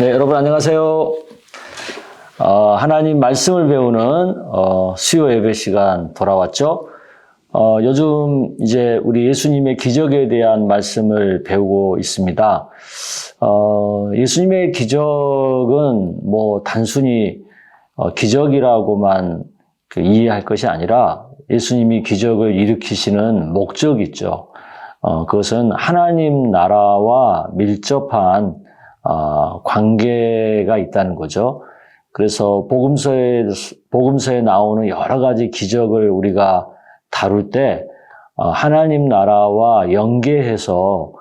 네, 여러분 안녕하세요. 하나님 말씀을 배우는 수요 예배 시간 돌아왔죠. 요즘 이제 우리 예수님의 기적에 대한 말씀을 배우고 있습니다. 예수님의 기적은 뭐 단순히 기적이라고만 이해할 것이 아니라 예수님이 기적을 일으키시는 목적이 있죠. 그것은 하나님 나라와 밀접한 관계가 있다는 거죠. 그래서 복음서에 나오는 여러 가지 기적을 우리가 다룰 때 하나님 나라와 연계해서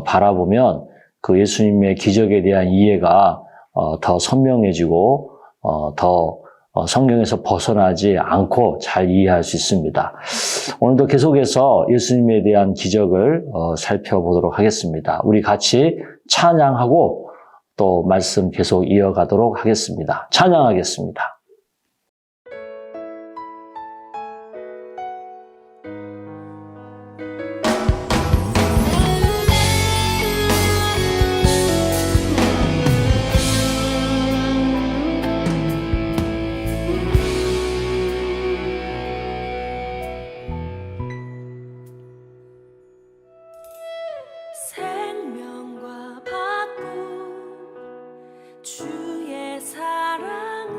바라보면 그 예수님의 기적에 대한 이해가 더 선명해지고 더 성경에서 벗어나지 않고 잘 이해할 수 있습니다. 오늘도 계속해서 예수님에 대한 기적을 살펴보도록 하겠습니다. 우리 같이 찬양하고 또 말씀 계속 이어가도록 하겠습니다. 찬양하겠습니다. 생명과 바꾼 주의 사랑을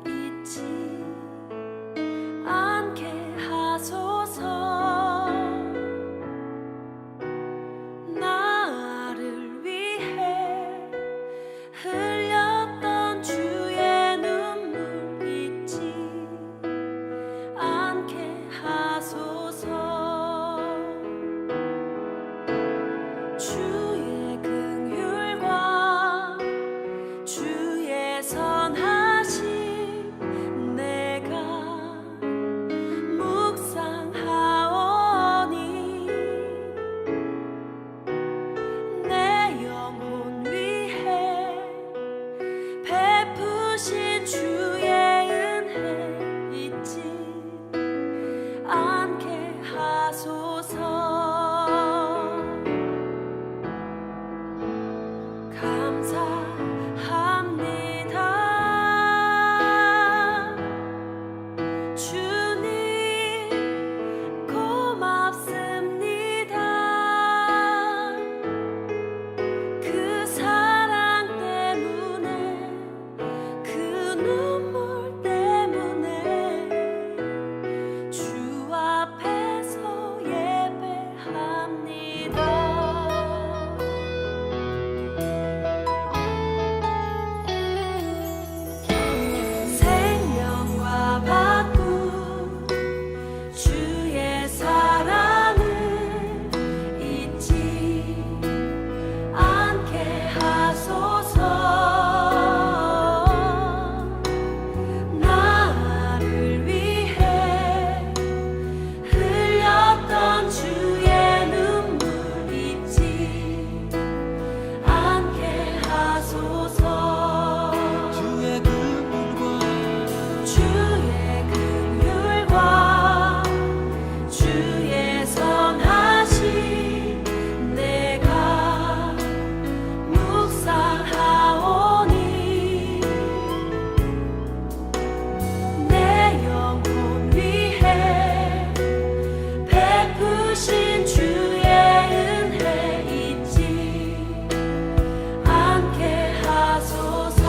잊지 않게 하소서. 나를 위해 흘렸던 주의 눈물 잊지 않게 하소서. 주의 긍휼과 주의 선하심 내가 묵상하오니 내 영혼 위해 베푸신 주의 은혜 잊지 않게 하소서. 감사합니다. 주님 고맙습니다. 그 사랑 때문에 그 눈물 때문에 주 앞에서 예배합니다. 생명과 바꾼 주의 사랑을 잊지 않게 하소서. 나를 위해 흘렸던 주의 눈물 잊지 않게 하소서. 주의 긍휼과 주의 선하심 내가 묵상하오니 내 영혼 위해 베푸신 주의 은혜 잊지 않게 하소서.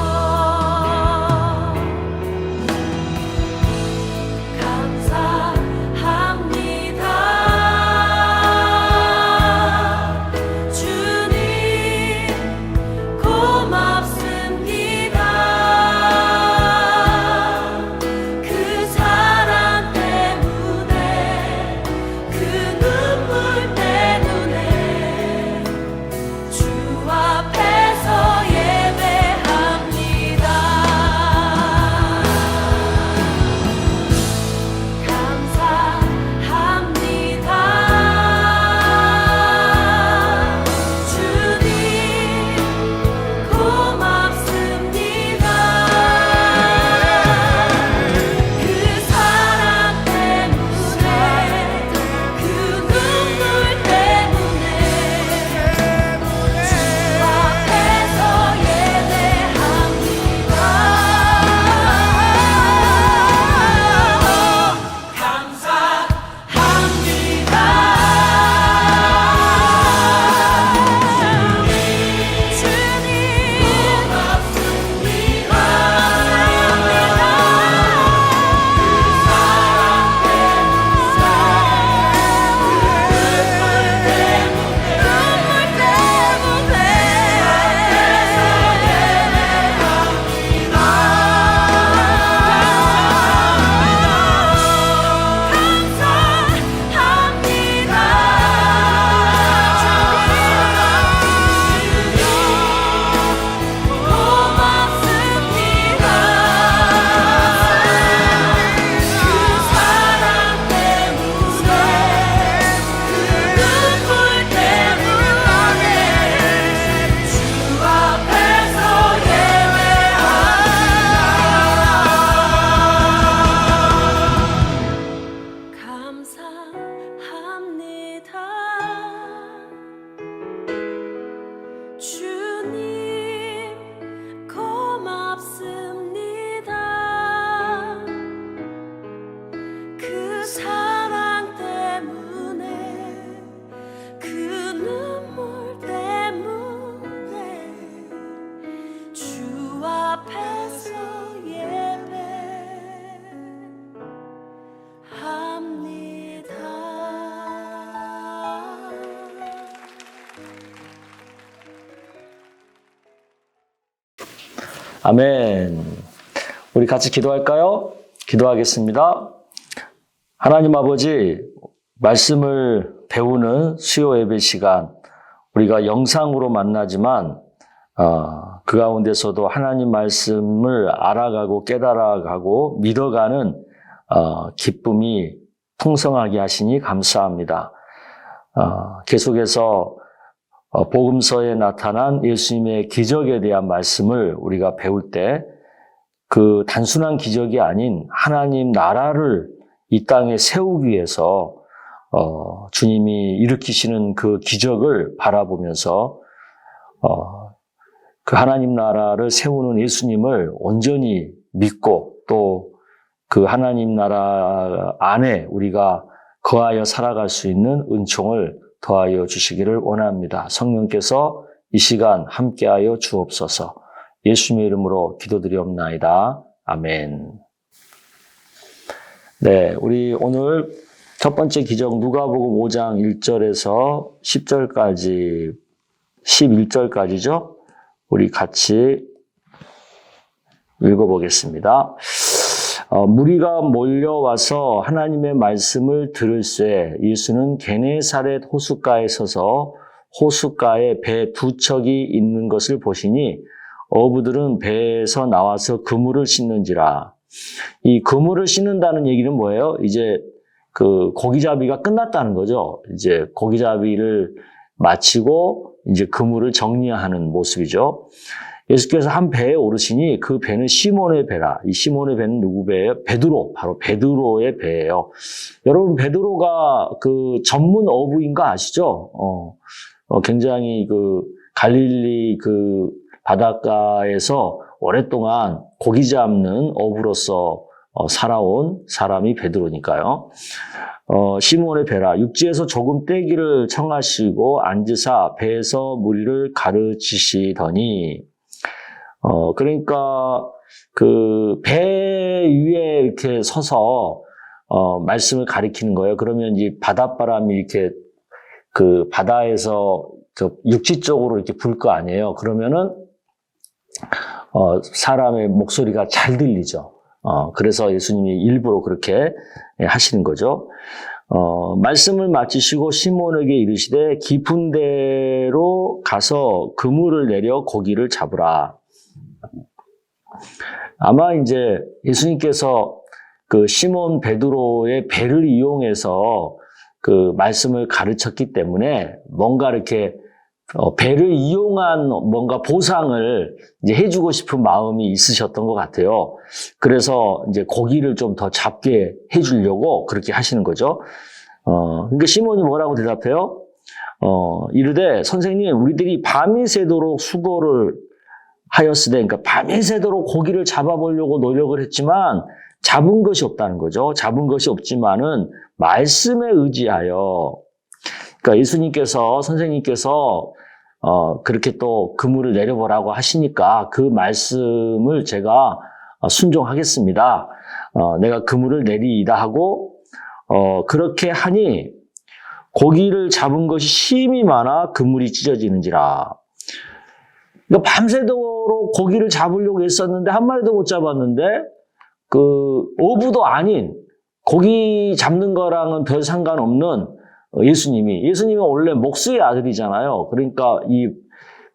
아멘. 우리 같이 기도할까요? 기도하겠습니다. 하나님 아버지, 말씀을 배우는 수요 예배 시간, 우리가 영상으로 만나지만 그 가운데서도 하나님 말씀을 알아가고 깨달아가고 믿어가는 기쁨이 풍성하게 하시니 감사합니다. 계속해서 복음서에 나타난 예수님의 기적에 대한 말씀을 우리가 배울 때 그 단순한 기적이 아닌 하나님 나라를 이 땅에 세우기 위해서 주님이 일으키시는 그 기적을 바라보면서 그 하나님 나라를 세우는 예수님을 온전히 믿고 또 그 하나님 나라 안에 우리가 거하여 살아갈 수 있는 은총을 더하여 주시기를 원합니다. 성령께서 이 시간 함께하여 주옵소서. 예수님의 이름으로 기도드리옵나이다. 아멘. 네, 우리 오늘 첫 번째 기적 누가복음 5장 1절에서 10절까지 11절까지죠. 우리 같이 읽어보겠습니다. 무리가 몰려와서 하나님의 말씀을 들을새 예수는 게네사렛 호숫가에 서서 호숫가에 배 두 척이 있는 것을 보시니 어부들은 배에서 나와서 그물을 씻는지라. 이 그물을 씻는다는 얘기는 뭐예요? 이제 그 고기잡이가 끝났다는 거죠. 이제 고기잡이를 마치고 이제 그물을 정리하는 모습이죠. 예수께서 한 배에 오르시니 그 배는 시몬의 배라. 이 시몬의 배는 누구 배예요? 베드로, 바로 베드로의 배예요. 여러분 베드로가 그 전문 어부인 거 아시죠? 굉장히 그 갈릴리 그 바닷가에서 오랫동안 고기 잡는 어부로서 살아온 사람이 베드로니까요. 시몬의 배라 육지에서 조금 떼기를 청하시고 앉으사 배에서 무리를 가르치시더니 그러니까 그 배 위에 이렇게 서서 말씀을 가리키는 거예요. 그러면 이제 바닷바람이 이렇게 그 바다에서 저 육지 쪽으로 이렇게 불 거 아니에요. 그러면은 사람의 목소리가 잘 들리죠. 그래서 예수님이 일부러 그렇게 하시는 거죠. 말씀을 마치시고 시몬에게 이르시되 깊은 데로 가서 그물을 내려 고기를 잡으라. 아마 이제 예수님께서 그 시몬 베드로의 배를 이용해서 그 말씀을 가르쳤기 때문에 뭔가 이렇게 배를 이용한 뭔가 보상을 이제 해주고 싶은 마음이 있으셨던 것 같아요. 그래서 이제 고기를 좀 더 잡게 해주려고 그렇게 하시는 거죠. 그러니까 시몬이 뭐라고 대답해요? 이르되 선생님, 우리들이 밤이 새도록 수고를 하였으되, 그러니까 밤이 새도록 고기를 잡아보려고 노력을 했지만 잡은 것이 없다는 거죠. 잡은 것이 없지만은 말씀에 의지하여. 그러니까 예수님께서, 선생님께서 그렇게 또 그물을 내려보라고 하시니까 그 말씀을 제가 순종하겠습니다. 내가 그물을 내리이다 하고 그렇게 하니 고기를 잡은 것이 심히 많아 그물이 찢어지는지라. 그러니까 밤새도록 고기를 잡으려고 했었는데 한 마리도 못 잡았는데 그 어부도 아닌 고기 잡는 거랑은 별 상관없는 예수님이 원래 목수의 아들이잖아요. 그러니까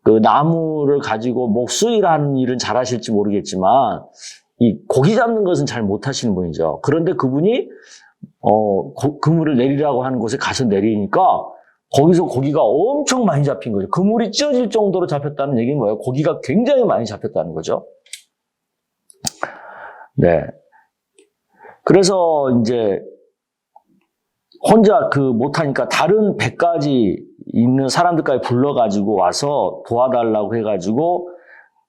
그 나무를 가지고 목수일하는 일은 잘 하실지 모르겠지만 이 고기 잡는 것은 잘 못하시는 분이죠. 그런데 그분이 그물을 내리라고 하는 곳에 가서 내리니까 거기서 고기가 엄청 많이 잡힌 거죠. 그물이 찢어질 정도로 잡혔다는 얘기는 뭐예요? 고기가 굉장히 많이 잡혔다는 거죠. 네. 그래서 이제 혼자 못하니까 다른 배까지 있는 사람들까지 불러가지고 와서 도와달라고 해가지고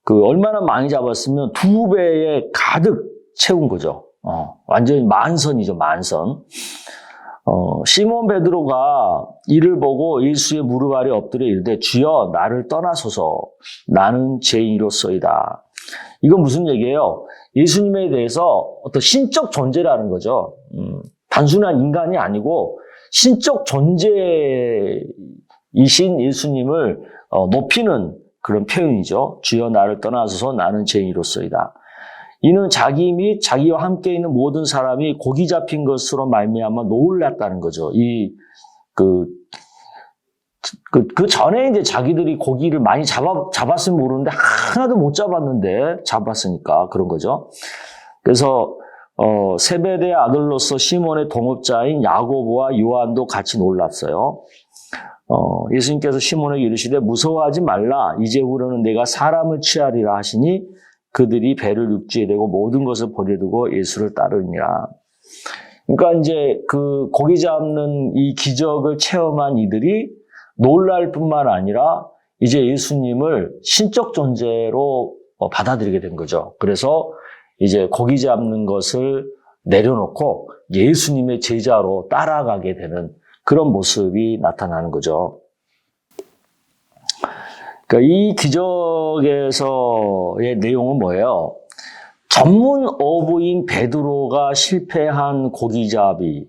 얼마나 많이 잡았으면 2배에 가득 채운 거죠. 완전히 만선이죠, 만선. 시몬 베드로가 이를 보고 예수의 무릎 아래 엎드려 이르되 주여 나를 떠나소서 나는 죄인이로소이다. 이건 무슨 얘기예요? 예수님에 대해서 어떤 신적 존재라는 거죠. 단순한 인간이 아니고 신적 존재이신 예수님을 높이는 그런 표현이죠. 주여 나를 떠나소서 나는 죄인이로소이다. 이는 자기 및 자기와 함께 있는 모든 사람이 고기 잡힌 것으로 말미암아 놀랐다는 거죠. 그 전에 이제 자기들이 고기를 많이 잡았으면 모르는데 하나도 못 잡았는데 잡았으니까 그런 거죠. 그래서 세베대의 아들로서 시몬의 동업자인 야고보와 요한도 같이 놀랐어요. 예수님께서 시몬에게 이르시되 무서워하지 말라. 이제후로는 내가 사람을 취하리라 하시니 그들이 배를 육지에 대고 모든 것을 버려두고 예수를 따르니라. 그러니까 이제 그 고기 잡는 이 기적을 체험한 이들이 놀랄 뿐만 아니라 이제 예수님을 신적 존재로 받아들이게 된 거죠. 그래서 이제 고기 잡는 것을 내려놓고 예수님의 제자로 따라가게 되는 그런 모습이 나타나는 거죠. 그러니까 이 기적에서의 내용은 뭐예요? 전문 어부인 베드로가 실패한 고기잡이를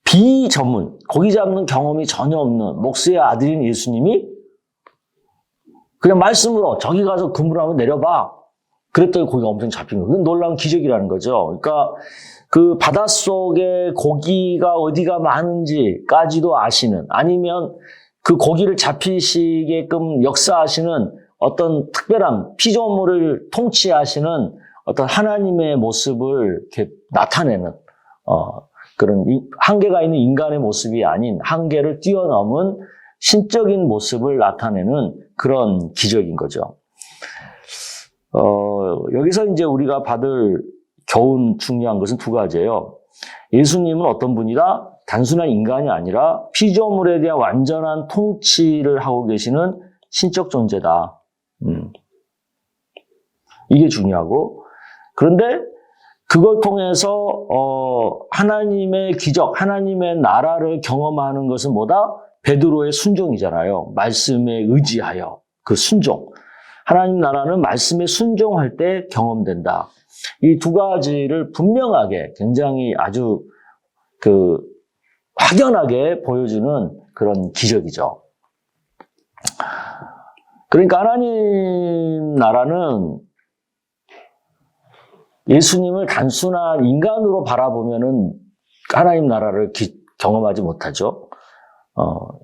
비전문, 고기 잡는 경험이 전혀 없는 목수의 아들인 예수님이 그냥 말씀으로 저기 가서 그물 한번 내려봐. 그랬더니 고기가 엄청 잡힌 거예요. 그건 놀라운 기적이라는 거죠. 그러니까 그 바닷속에 고기가 어디가 많은지까지도 아시는, 아니면 그 고기를 잡히시게끔 역사하시는 어떤 특별한 피조물을 통치하시는 어떤 하나님의 모습을 이렇게 나타내는 그런 한계가 있는 인간의 모습이 아닌 한계를 뛰어넘은 신적인 모습을 나타내는 그런 기적인 거죠. 여기서 이제 우리가 받을 교훈 중요한 것은 두 가지예요. 예수님은 어떤 분이다? 단순한 인간이 아니라 피조물에 대한 완전한 통치를 하고 계시는 신적 존재다. 이게 중요하고, 그런데 그걸 통해서 하나님의 기적, 하나님의 나라를 경험하는 것은 뭐다? 베드로의 순종이잖아요. 말씀에 의지하여 그 순종. 하나님 나라는 말씀에 순종할 때 경험된다. 이 두 가지를 분명하게, 굉장히 아주 확연하게 보여주는 그런 기적이죠. 그러니까 하나님 나라는 예수님을 단순한 인간으로 바라보면은 하나님 나라를 경험하지 못하죠.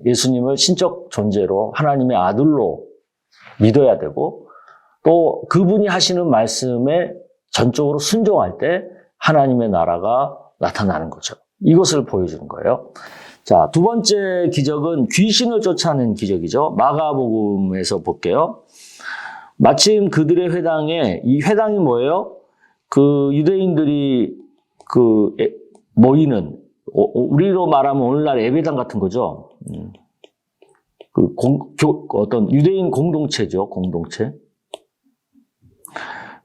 예수님을 신적 존재로 하나님의 아들로 믿어야 되고, 또 그분이 하시는 말씀에 전적으로 순종할 때 하나님의 나라가 나타나는 거죠. 이것을 보여주는 거예요. 자, 두 번째 기적은 귀신을 쫓아낸 기적이죠. 마가복음에서 볼게요. 마침 그들의 회당에, 이 회당이 뭐예요? 그 유대인들이 모이는, 우리로 말하면 오늘날 예배당 같은 거죠. 어떤 유대인 공동체죠, 공동체.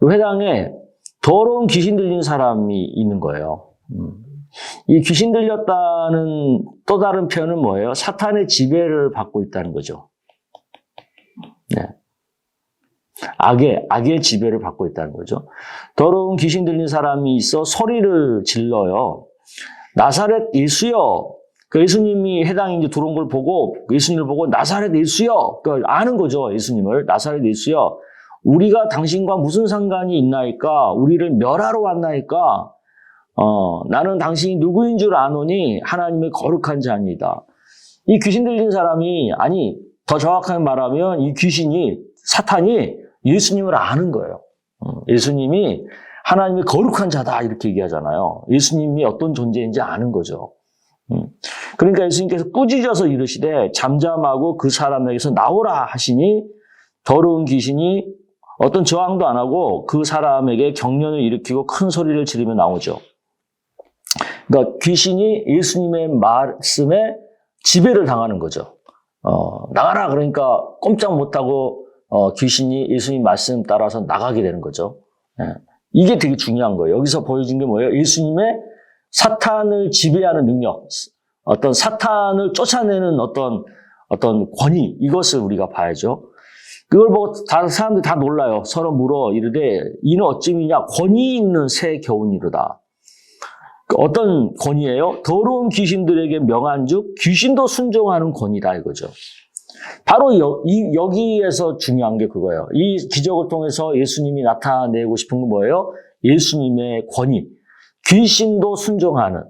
그 회당에 더러운 귀신 들린 사람이 있는 거예요. 이 귀신 들렸다는 또 다른 표현은 뭐예요? 사탄의 지배를 받고 있다는 거죠. 네. 악의 지배를 받고 있다는 거죠. 더러운 귀신 들린 사람이 있어 소리를 질러요. 나사렛 예수여. 그 예수님이 해당에 이제 들어온 걸 보고, 예수님을 보고 나사렛 예수여. 그러니까 아는 거죠, 예수님을. 나사렛 예수여. 우리가 당신과 무슨 상관이 있나이까? 우리를 멸하러 왔나이까? 나는 당신이 누구인 줄 아노니 하나님의 거룩한 자니이다. 이 귀신 들린 사람이, 아니, 더 정확하게 말하면 이 귀신이, 사탄이 예수님을 아는 거예요. 예수님이 하나님의 거룩한 자다 이렇게 얘기하잖아요. 예수님이 어떤 존재인지 아는 거죠. 그러니까 예수님께서 꾸짖어서 이르시되 잠잠하고 그 사람에게서 나오라 하시니 더러운 귀신이 어떤 저항도 안 하고 그 사람에게 경련을 일으키고 큰 소리를 지르며 나오죠. 그러니까 귀신이 예수님의 말씀에 지배를 당하는 거죠. 나가라 그러니까 꼼짝 못하고 귀신이 예수님 말씀 따라서 나가게 되는 거죠. 이게 되게 중요한 거예요. 여기서 보여준 게 뭐예요? 예수님의 사탄을 지배하는 능력, 어떤 사탄을 쫓아내는 어떤 권위, 이것을 우리가 봐야죠. 그걸 보고 사람들이 다 놀라요. 서로 물어 이르되 이는 어찌미냐? 권위 있는 새 교훈이로다. 어떤 권위예요? 더러운 귀신들에게 명한즉 귀신도 순종하는 권위다 이거죠. 바로 여기에서 중요한 게 그거예요. 이 기적을 통해서 예수님이 나타내고 싶은 건 뭐예요? 예수님의 권위. 귀신도 순종하는,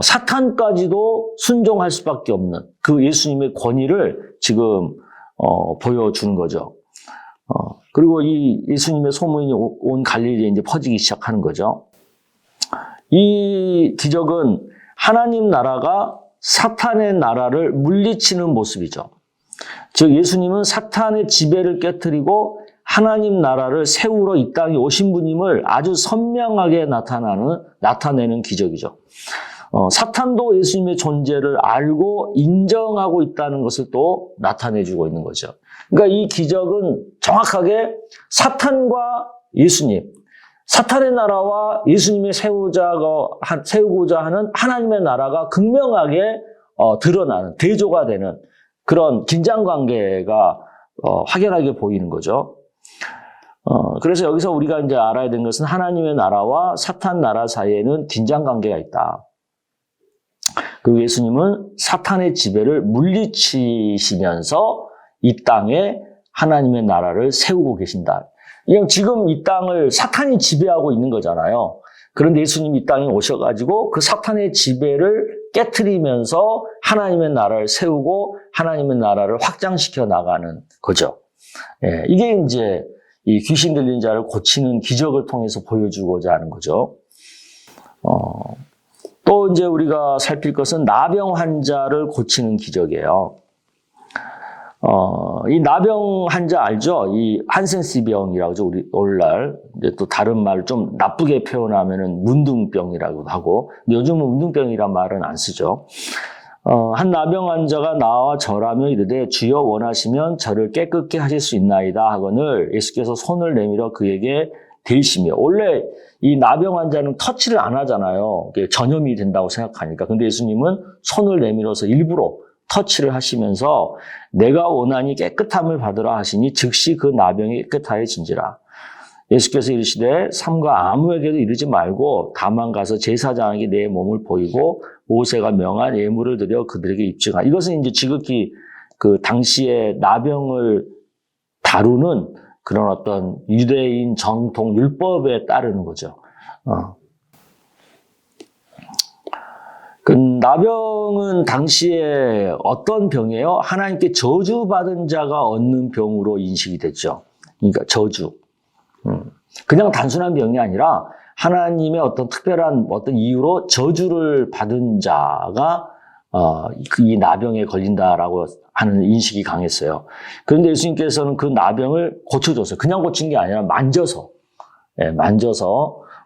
사탄까지도 순종할 수밖에 없는 그 예수님의 권위를 지금 보여주는 거죠. 그리고 이 예수님의 소문이 온 갈릴리에 이제 퍼지기 시작하는 거죠. 이 기적은 하나님 나라가 사탄의 나라를 물리치는 모습이죠. 즉 예수님은 사탄의 지배를 깨트리고 하나님 나라를 세우러 이 땅에 오신 분임을 아주 선명하게 나타내는 기적이죠. 사탄도 예수님의 존재를 알고 인정하고 있다는 것을 또 나타내주고 있는 거죠. 그러니까 이 기적은 정확하게 사탄과 예수님, 사탄의 나라와 예수님이 세우고자 하는 하나님의 나라가 극명하게 드러나는, 대조가 되는 그런 긴장관계가 확연하게 보이는 거죠. 그래서 여기서 우리가 이제 알아야 되는 것은 하나님의 나라와 사탄 나라 사이에는 긴장관계가 있다. 그리고 예수님은 사탄의 지배를 물리치시면서 이 땅에 하나님의 나라를 세우고 계신다. 그냥 지금 이 땅을 사탄이 지배하고 있는 거잖아요. 그런데 예수님이 이 땅에 오셔가지고 그 사탄의 지배를 깨트리면서 하나님의 나라를 세우고 하나님의 나라를 확장시켜 나가는 거죠. 예, 이게 이제 이 귀신 들린 자를 고치는 기적을 통해서 보여주고자 하는 거죠. 또 이제 우리가 살필 것은 나병 환자를 고치는 기적이에요. 이 나병 환자 알죠? 이 한센씨 병이라고 하죠. 우리 오늘날 이제 또 다른 말 좀 나쁘게 표현하면은 문둥병이라고도 하고, 근데 요즘은 문둥병이란 말은 안 쓰죠. 한 나병 환자가 나와 절하며 이르되 주여 원하시면 저를 깨끗게 하실 수 있나이다 하거늘 예수께서 손을 내밀어 그에게 대시며, 원래 이 나병 환자는 터치를 안 하잖아요. 전염이 된다고 생각하니까. 근데 예수님은 손을 내밀어서 일부러 터치를 하시면서 내가 원하니 깨끗함을 받으라 하시니 즉시 그 나병이 깨끗하여진지라. 예수께서 이르시되 삼가 아무에게도 이르지 말고 다만 가서 제사장에게 내 몸을 보이고 모세가 명한 예물을 드려 그들에게 입증하. 이것은 이제 지극히 그 당시에 나병을 다루는 그런 어떤 유대인 전통 율법에 따르는 거죠. 그 나병은 당시에 어떤 병이에요? 하나님께 저주받은 자가 얻는 병으로 인식이 됐죠. 그러니까 저주. 그냥 단순한 병이 아니라 하나님의 어떤 특별한 어떤 이유로 저주를 받은 자가 이 나병에 걸린다라고 하는 인식이 강했어요. 그런데 예수님께서는 그 나병을 고쳐줬어요. 그냥 고친 게 아니라 만져서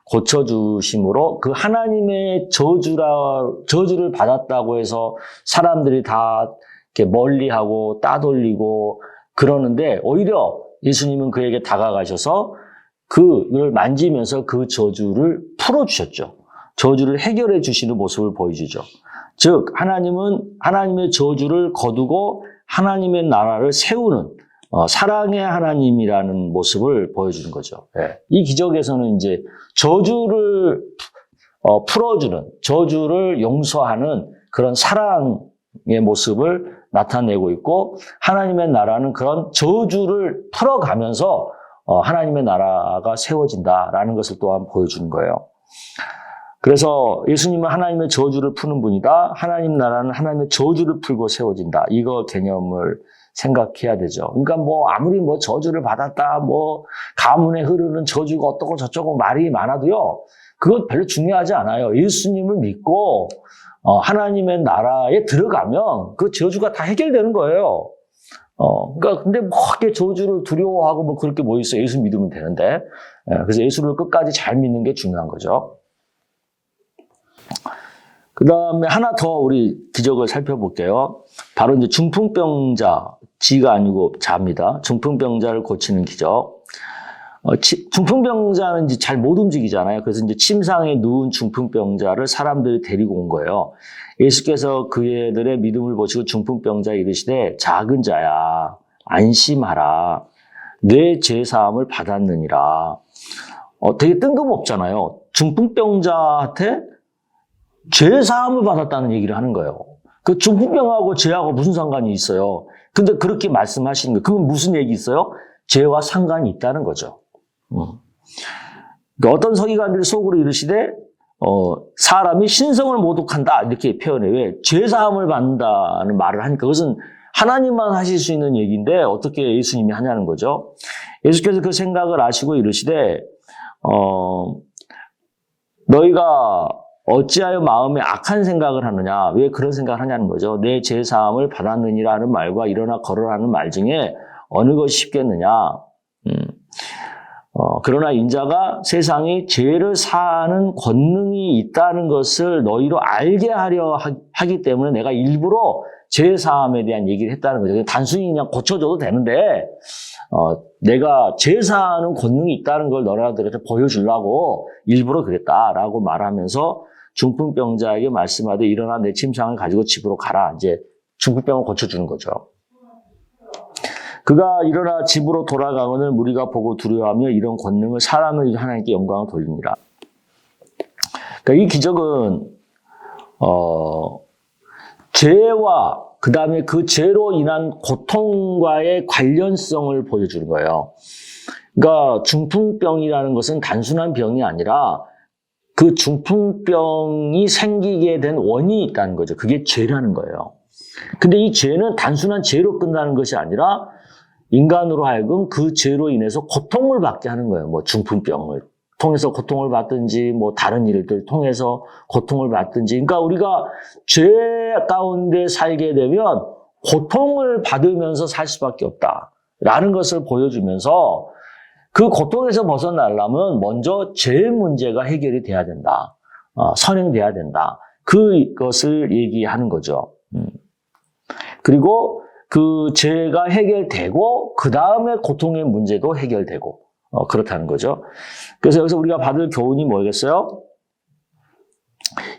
고쳐주심으로 그 하나님의 저주를 받았다고 해서 사람들이 다 이렇게 멀리하고 따돌리고 그러는데, 오히려 예수님은 그에게 다가가셔서 그를 만지면서 그 저주를 풀어주셨죠. 저주를 해결해 주시는 모습을 보여주죠. 즉 하나님은 하나님의 저주를 거두고 하나님의 나라를 세우는 사랑의 하나님이라는 모습을 보여주는 거죠. 예. 이 기적에서는 이제 저주를 풀어주는, 저주를 용서하는 그런 사랑의 모습을 나타내고 있고, 하나님의 나라는 그런 저주를 풀어가면서 하나님의 나라가 세워진다라는 것을 또한 보여주는 거예요. 그래서 예수님은 하나님의 저주를 푸는 분이다. 하나님 나라는 하나님의 저주를 풀고 세워진다. 이거 개념을 생각해야 되죠. 그러니까 뭐 아무리 뭐 저주를 받았다, 뭐 가문에 흐르는 저주가 어떻고 저쩌고 말이 많아도요, 그건 별로 중요하지 않아요. 예수님을 믿고 하나님의 나라에 들어가면 그 저주가 다 해결되는 거예요. 그러니까 근데 뭐 이렇게 저주를 두려워하고 뭐 그렇게 뭐 있어요. 예수 믿으면 되는데. 그래서 예수를 끝까지 잘 믿는 게 중요한 거죠. 그 다음에 하나 더 우리 기적을 살펴볼게요. 바로 이제 중풍병자, 지가 아니고 자입니다. 중풍병자를 고치는 기적. 중풍병자는 이제 잘 못 움직이잖아요. 그래서 이제 침상에 누운 중풍병자를 사람들이 데리고 온 거예요. 예수께서 그들의 믿음을 보시고 중풍병자에 이르시되 작은 자야 안심하라. 내 죄사함을 받았느니라. 되게 뜬금없잖아요. 중풍병자한테 죄사함을 받았다는 얘기를 하는 거예요. 그 중풍병하고 죄하고 무슨 상관이 있어요? 근데 그렇게 말씀하시는 거예요. 그건 무슨 얘기 있어요? 죄와 상관이 있다는 거죠. 그러니까 어떤 서기관들이 속으로 이르시되 사람이 신성을 모독한다 이렇게 표현해. 왜? 죄사함을 받는다는 말을 하니까 그것은 하나님만 하실 수 있는 얘기인데 어떻게 예수님이 하냐는 거죠. 예수께서 그 생각을 아시고 이르시되 너희가 어찌하여 마음에 악한 생각을 하느냐? 왜 그런 생각을 하냐는 거죠. 내 죄사함을 받았느니라는 말과 일어나 걸어라는 말 중에 어느 것이 쉽겠느냐? 그러나 인자가 세상이 죄를 사하는 권능이 있다는 것을 너희로 알게 하려 하기 때문에 내가 일부러 죄사함에 대한 얘기를 했다는 거죠. 단순히 그냥 고쳐줘도 되는데 내가 죄사하는 권능이 있다는 걸 너희들한테 보여주려고 일부러 그랬다라고 말하면서 중풍병자에게 말씀하되 일어나 내 침상을 가지고 집으로 가라. 이제 중풍병을 고쳐주는 거죠. 그가 일어나 집으로 돌아가거늘 무리가 보고 두려워하며 이런 권능을 사람을 하나님께 영광을 돌리니라. 그러니까 이 기적은 죄와 그 다음에 그 죄로 인한 고통과의 관련성을 보여주는 거예요. 그러니까 중풍병이라는 것은 단순한 병이 아니라 그 중풍병이 생기게 된 원인이 있다는 거죠. 그게 죄라는 거예요. 근데 이 죄는 단순한 죄로 끝나는 것이 아니라 인간으로 하여금 그 죄로 인해서 고통을 받게 하는 거예요. 뭐 중풍병을 통해서 고통을 받든지 뭐 다른 일들 통해서 고통을 받든지. 그러니까 우리가 죄 가운데 살게 되면 고통을 받으면서 살 수밖에 없다라는 것을 보여주면서 그 고통에서 벗어나려면 먼저 죄 문제가 해결이 돼야 된다. 선행돼야 된다. 그것을 얘기하는 거죠. 그리고 그 죄가 해결되고 그 다음에 고통의 문제도 해결되고 그렇다는 거죠. 그래서 여기서 우리가 받을 교훈이 뭐겠어요?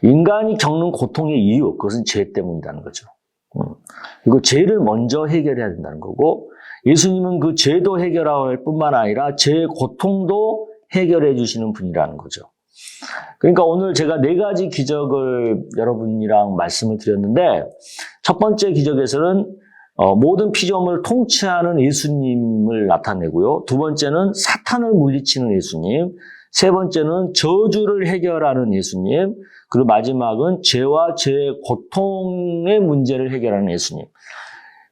인간이 겪는 고통의 이유, 그것은 죄 때문이라는 거죠. 그리고 죄를 먼저 해결해야 된다는 거고 예수님은 그 죄도 해결할 뿐만 아니라 죄의 고통도 해결해 주시는 분이라는 거죠. 그러니까 오늘 제가 4가지 기적을 여러분이랑 말씀을 드렸는데 첫 번째 기적에서는 모든 피조물을 통치하는 예수님을 나타내고요. 두 번째는 사탄을 물리치는 예수님. 세 번째는 저주를 해결하는 예수님. 그리고 마지막은 죄와 죄의 고통의 문제를 해결하는 예수님.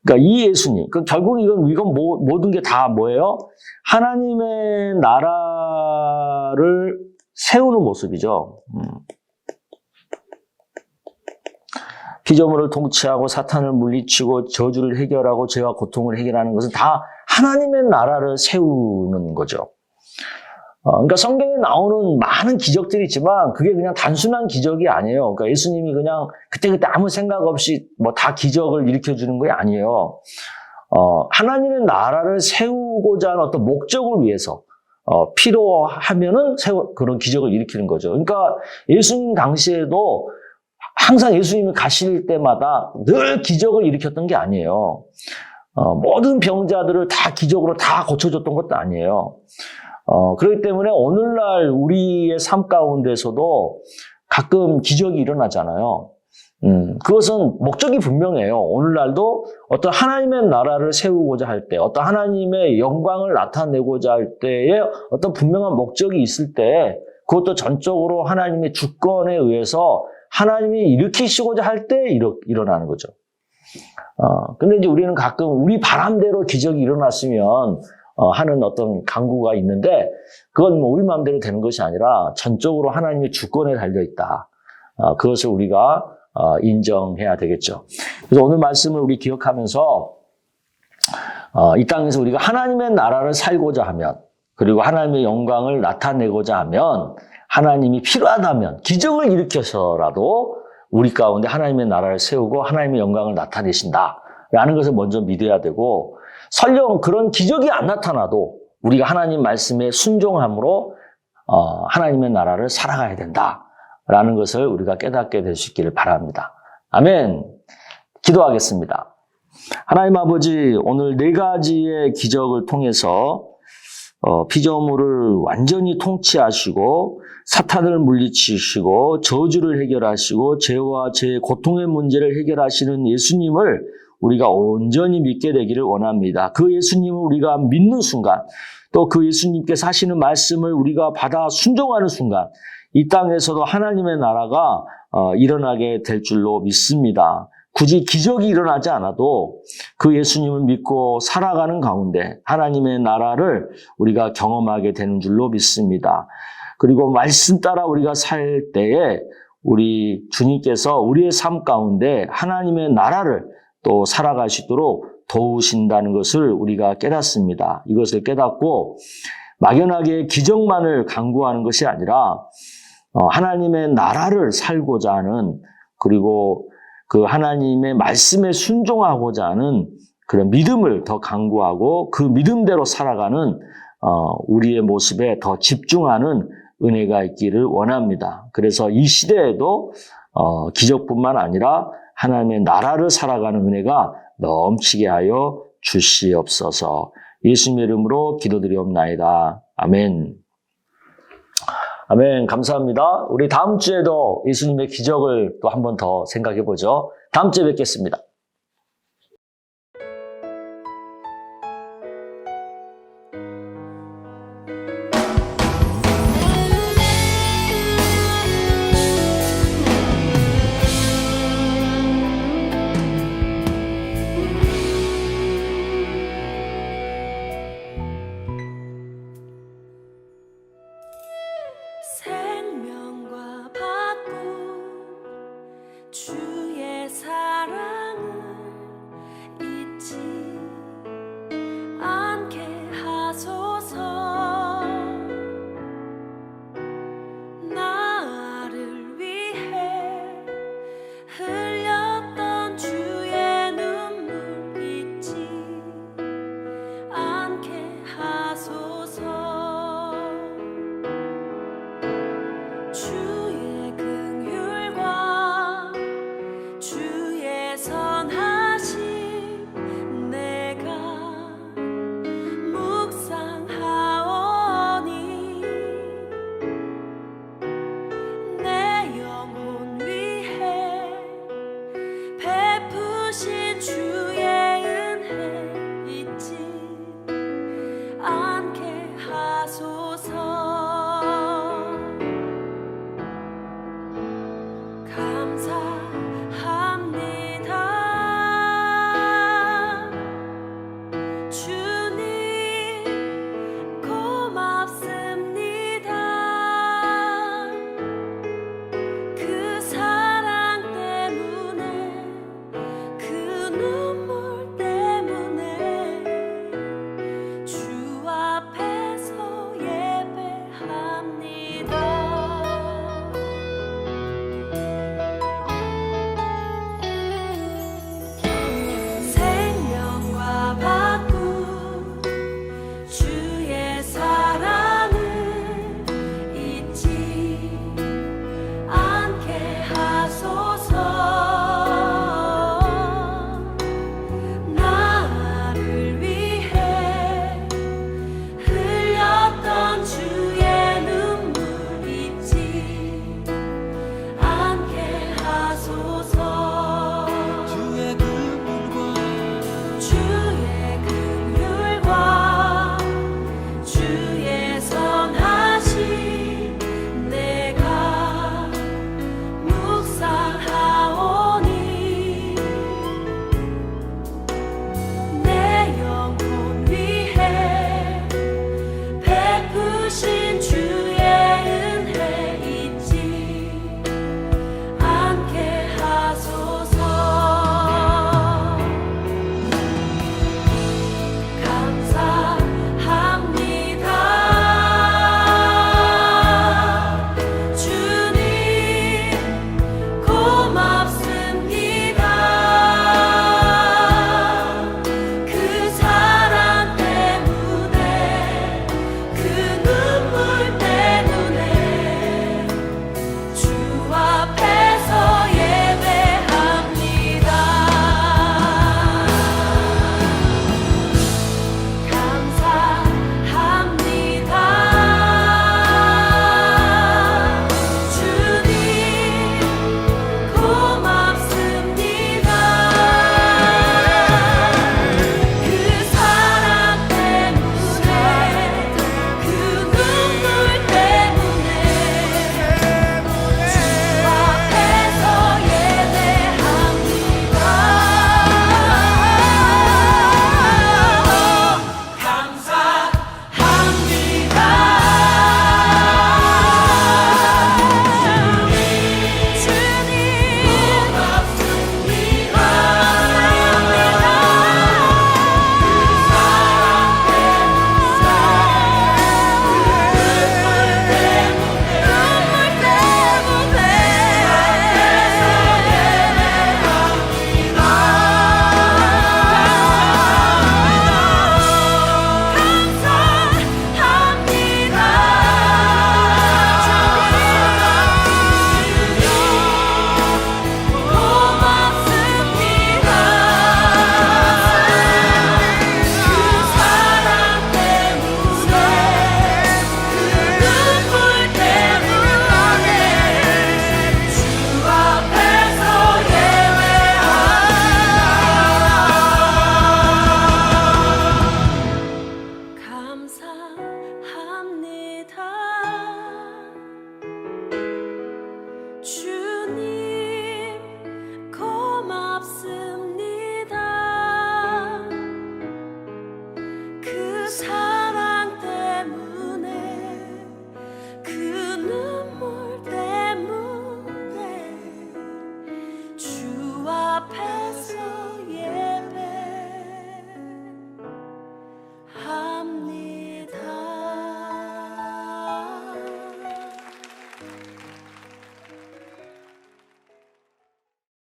그러니까 이 예수님, 결국 이건 모든 게 다 뭐예요? 하나님의 나라를 세우는 모습이죠. 피조물을 통치하고 사탄을 물리치고 저주를 해결하고 죄와 고통을 해결하는 것은 다 하나님의 나라를 세우는 거죠. 그러니까 성경에 나오는 많은 기적들이 있지만 그게 그냥 단순한 기적이 아니에요. 그러니까 예수님이 그냥 그때그때 아무 생각 없이 뭐 다 기적을 일으켜주는 게 아니에요. 하나님의 나라를 세우고자 하는 어떤 목적을 위해서 필요하면은 그런 기적을 일으키는 거죠. 그러니까 예수님 당시에도 항상 예수님이 가실 때마다 늘 기적을 일으켰던 게 아니에요. 모든 병자들을 다 기적으로 다 고쳐줬던 것도 아니에요. 그렇기 때문에 오늘날 우리의 삶 가운데서도 가끔 기적이 일어나잖아요. 그것은 목적이 분명해요. 오늘날도 어떤 하나님의 나라를 세우고자 할 때, 어떤 하나님의 영광을 나타내고자 할 때에 어떤 분명한 목적이 있을 때, 그것도 전적으로 하나님의 주권에 의해서 하나님이 일으키시고자 할 때 일어나는 거죠. 근데 이제 우리는 가끔 우리 바람대로 기적이 일어났으면 하는 어떤 강구가 있는데 그건 뭐 우리 마음대로 되는 것이 아니라 전적으로 하나님의 주권에 달려있다. 그것을 우리가 인정해야 되겠죠. 그래서 오늘 말씀을 우리 기억하면서 이 땅에서 우리가 하나님의 나라를 살고자 하면 그리고 하나님의 영광을 나타내고자 하면 하나님이 필요하다면 기적을 일으켜서라도 우리 가운데 하나님의 나라를 세우고 하나님의 영광을 나타내신다라는 것을 먼저 믿어야 되고 설령 그런 기적이 안 나타나도 우리가 하나님 말씀에 순종함으로 하나님의 나라를 살아가야 된다라는 것을 우리가 깨닫게 될 수 있기를 바랍니다. 아멘. 기도하겠습니다. 하나님 아버지, 오늘 4가지의 기적을 통해서 피조물을 완전히 통치하시고 사탄을 물리치시고 저주를 해결하시고 죄와 죄의 고통의 문제를 해결하시는 예수님을 우리가 온전히 믿게 되기를 원합니다. 그 예수님을 우리가 믿는 순간, 또 그 예수님께서 하시는 말씀을 우리가 받아 순종하는 순간, 이 땅에서도 하나님의 나라가 일어나게 될 줄로 믿습니다. 굳이 기적이 일어나지 않아도 그 예수님을 믿고 살아가는 가운데 하나님의 나라를 우리가 경험하게 되는 줄로 믿습니다. 그리고 말씀 따라 우리가 살 때에 우리 주님께서 우리의 삶 가운데 하나님의 나라를 또 살아갈 수 있도록 도우신다는 것을 우리가 깨닫습니다. 이것을 깨닫고 막연하게 기적만을 강구하는 것이 아니라 하나님의 나라를 살고자 하는, 그리고 그 하나님의 말씀에 순종하고자 하는 그런 믿음을 더 강구하고 그 믿음대로 살아가는 우리의 모습에 더 집중하는 은혜가 있기를 원합니다. 그래서 이 시대에도 기적뿐만 아니라 하나님의 나라를 살아가는 은혜가 넘치게 하여 주시옵소서. 예수님의 이름으로 기도드리옵나이다. 아멘. 아멘. 감사합니다. 우리 다음 주에도 예수님의 기적을 또 한 번 더 생각해 보죠. 다음 주에 뵙겠습니다. 생명과 바꾼 주의 사랑을 잊지 않게 하소서. 나를 위해 흘렸던 주의 눈물 잊지 않게 하소서. 주의 긍휼과 주의 선하심 내가 묵상하오니 내 영혼 위해 베푸신 주의 은혜 잊지 않게 하소서. 감사합니다.